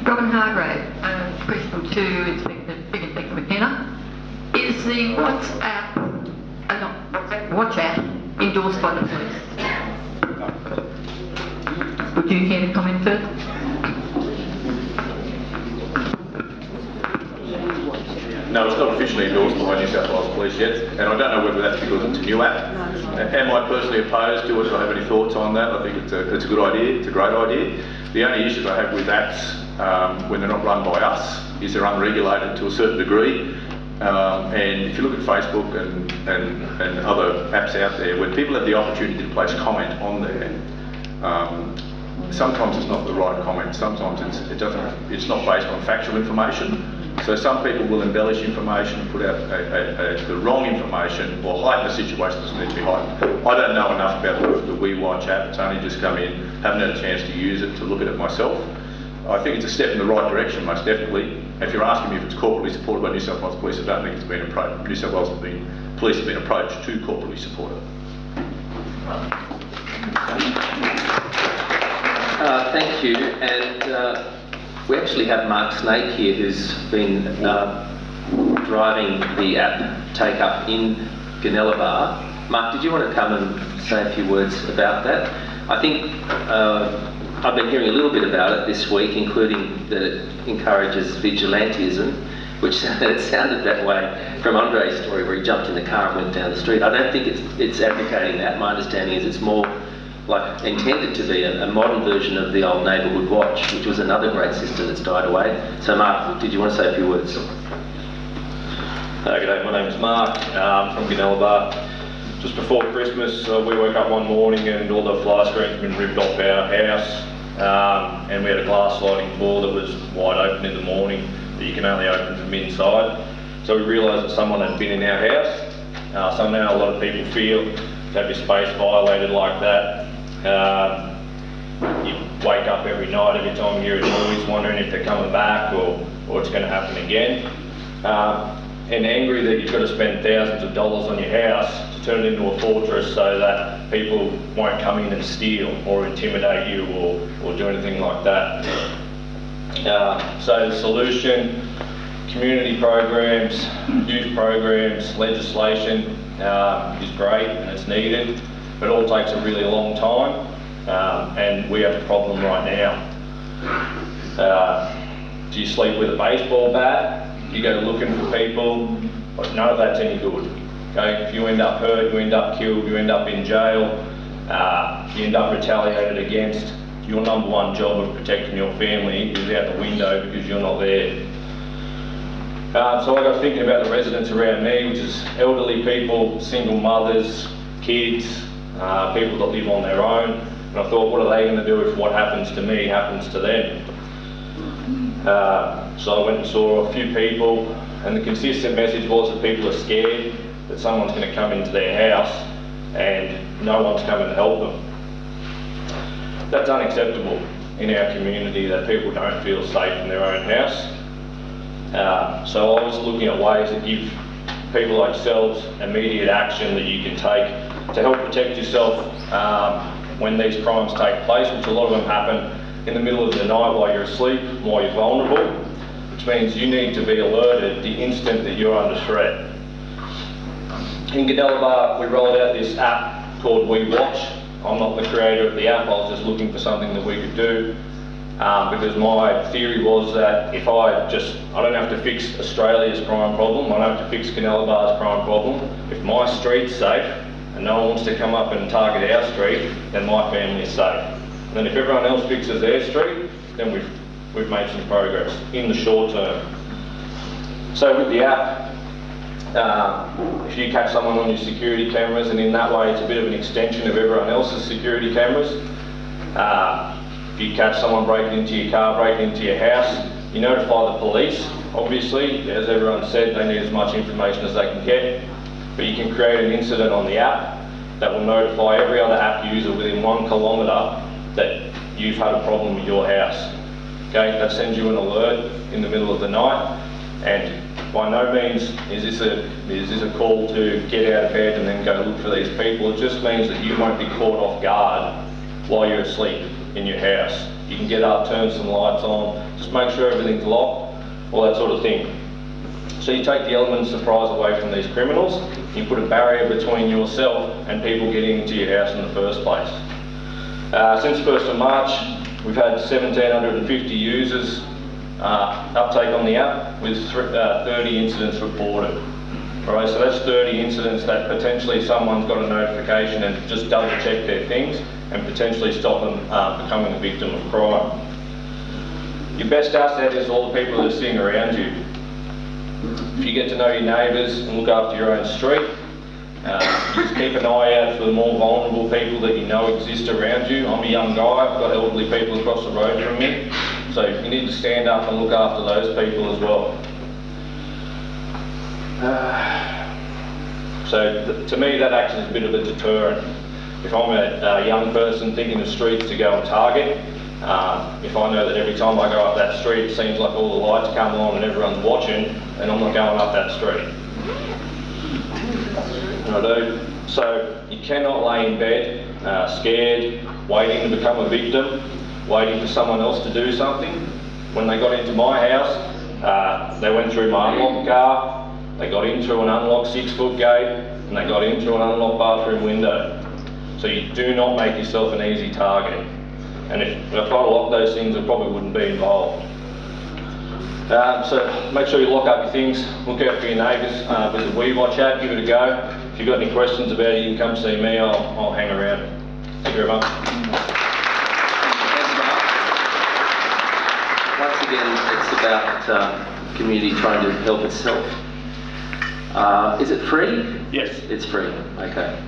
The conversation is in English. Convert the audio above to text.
Robin Hargrave, question to Inspector McKenna. Is the WeWatch App endorsed by the police? Would you care to comment further? No, it's not officially endorsed by New South Wales Police yet, and I don't know whether that's because it's a new app. Am I personally opposed to it? Do I have any thoughts on that? I think it's a good idea, it's a great idea. The only issues I have with apps when they're not run by us is they're unregulated to a certain degree. And if you look at Facebook and other apps out there, when people have the opportunity to place comment on there, sometimes it's not the right comment. Sometimes it's not based on factual information. So some people will embellish information, put out the wrong information, or heighten the situation that needs to be heightened. I don't know enough about the WeWatch app. It's only just come in, haven't had a chance to use it to look at it myself. I think it's a step in the right direction, most definitely. If you're asking me if it's corporately supported by New South Wales Police, I don't think it's been approached. New South Wales Police have been approached to corporately support it. Thank you. And we actually have Mark Snake here, who's been driving the app take up in Gunnellabar. Mark, did you want to come and say a few words about that? I think I've been hearing a little bit about it this week, including that it encourages vigilantism, which it sounded that way from Andre's story where he jumped in the car and went down the street. I don't think it's advocating that. My understanding is it's more like intended to be a modern version of the old neighbourhood watch, which was another great system that's died away. So Mark, did you want to say a few words? G'day, my name's Mark, from Gunnellabar. Just before Christmas, we woke up one morning and all the fly screens had been ripped off our house, and we had a glass sliding door that was wide open in the morning that you can only open from inside. So we realised that someone had been in our house. So now a lot of people feel to have your space violated like that. You wake up every night, every time you hear a noise, wondering if they're coming back or it's going to happen again. And angry that you've got to spend thousands of dollars on your house to turn it into a fortress so that people won't come in and steal or intimidate you or do anything like that. So the solution, community programs, youth programs, legislation is great and it's needed, but it all takes a really long time, and we have a problem right now. Do you sleep with a baseball bat? You go looking for people, but none of that's any good. Okay? If you end up hurt, you end up killed, you end up in jail, you end up retaliated against, your number one job of protecting your family is out the window because you're not there. So I got thinking about the residents around me, which is elderly people, single mothers, kids, people that live on their own, and I thought, what are they going to do if what happens to me happens to them? So I went and saw a few people, and the consistent message was that people are scared that someone's going to come into their house and no one's coming to help them. That's unacceptable in our community, that people don't feel safe in their own house. So I was looking at ways to give people like yourselves immediate action that you can take to help protect yourself when these crimes take place, which a lot of them happen in the middle of the night while you're asleep, while you're vulnerable, which means you need to be alerted the instant that you're under threat. In Gunnellabar, we rolled out this app called WeWatch. I'm not the creator of the app, I was just looking for something that we could do, because my theory was that if I don't have to fix Australia's crime problem, I don't have to fix Gunnellabar's crime problem. If my street's safe and no one wants to come up and target our street, then my family is safe. And then if everyone else fixes their street, then we've made some progress in the short term. So with the app, if you catch someone on your security cameras, and in that way it's a bit of an extension of everyone else's security cameras. If you catch someone breaking into your car, breaking into your house, you notify the police. Obviously, as everyone said, they need as much information as they can get, but you can create an incident on the app that will notify every other app user within 1 kilometre that you've had a problem with your house. Okay, that sends you an alert in the middle of the night, and by no means is this a call to get out of bed and then go look for these people. It just means that you won't be caught off guard while you're asleep. in your house. You can get up, turn some lights on, just make sure everything's locked, all that sort of thing. So you take the element of surprise away from these criminals, you put a barrier between yourself and people getting into your house in the first place. Since 1st of March, we've had 1,750 users uptake on the app with 30 incidents reported. All right, so that's 30 incidents that potentially someone's got a notification and just double check their things and potentially stop them becoming a victim of crime. Your best asset is all the people that are sitting around you. If you get to know your neighbours and look after your own street, just keep an eye out for the more vulnerable people that you know exist around you. I'm a young guy, I've got elderly people across the road from me, so you need to stand up and look after those people as well. So to me that acts as a bit of a deterrent. If I'm a young person thinking of streets to go and target, if I know that every time I go up that street it seems like all the lights come on and everyone's watching, then I'm not going up that street. So you cannot lay in bed scared, waiting to become a victim, waiting for someone else to do something. When they got into my house, they went through my unlocked car, they got in through an unlocked 6-foot gate, and they got in through an unlocked bathroom window. So you do not make yourself an easy target. And if I locked those things, I probably wouldn't be involved. So make sure you lock up your things, look out for your neighbours, visit WeWatch App, give it a go. If you've got any questions about it, you can come see me, I'll hang around. Thank you very much. Thanks, Mark. Once again, it's about community trying to help itself. Is it free? Yes. It's free, okay.